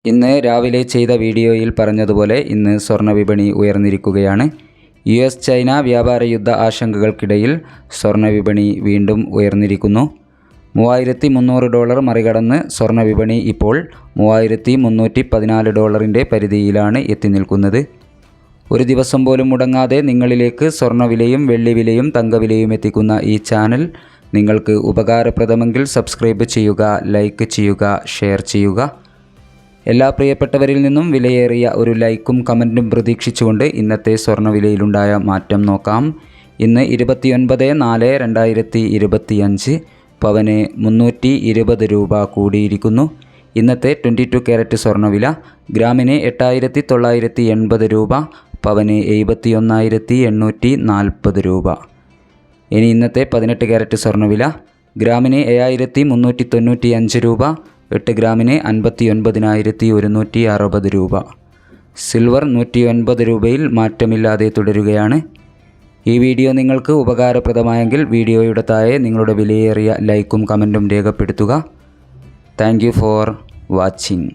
ഇന്ന് രാവിലെ ചെയ്ത വീഡിയോയിൽ പറഞ്ഞതുപോലെ ഇന്ന് സ്വർണ്ണവിപണി ഉയർന്നിരിക്കുകയാണ്. US ചൈന വ്യാപാര യുദ്ധ ആശങ്കകൾക്കിടയിൽ സ്വർണ്ണവിപണി വീണ്ടും ഉയർന്നിരിക്കുന്നു. $3300 മറികടന്ന് സ്വർണ്ണവിപണി ഇപ്പോൾ $3314 പരിധിയിലാണ് എത്തി നിൽക്കുന്നത്. ഒരു ദിവസം പോലും മുടങ്ങാതെ നിങ്ങളിലേക്ക് സ്വർണ്ണവിലയും വെള്ളിവിലയും തങ്കവിലയും എത്തിക്കുന്ന ഈ ചാനൽ നിങ്ങൾക്ക് ഉപകാരപ്രദമെങ്കിൽ സബ്സ്ക്രൈബ് ചെയ്യുക, ലൈക്ക് ചെയ്യുക, ഷെയർ ചെയ്യുക. എല്ലാ പ്രിയപ്പെട്ടവരിൽ നിന്നും വിലയേറിയ ഒരു ലൈക്കും കമൻറ്റും പ്രതീക്ഷിച്ചുകൊണ്ട് ഇന്നത്തെ സ്വർണ്ണവിലയിലുണ്ടായ മാറ്റം നോക്കാം. ഇന്ന് 29/4/2025 പവന് 320 രൂപ കൂടിയിരിക്കുന്നു. ഇന്നത്തെ 22 ക്യാരറ്റ് സ്വർണ്ണവില ഗ്രാമിന് 8980 രൂപ, പവന് 71,840 രൂപ. ഇനി ഇന്നത്തെ 18 ക്യാരറ്റ് സ്വർണ്ണവില ഗ്രാമിന് 7395 രൂപ, 8 ഗ്രാമിന് 59,160 രൂപ. സിൽവർ 109 രൂപയിൽ മാറ്റമില്ലാതെ തുടരുകയാണ്. ഈ വീഡിയോ നിങ്ങൾക്ക് ഉപകാരപ്രദമായെങ്കിൽ വീഡിയോയുടെ താഴെ നിങ്ങളുടെ വിലയേറിയ ലൈക്കും കമൻറ്റും രേഖപ്പെടുത്തുക. Thank you for watching.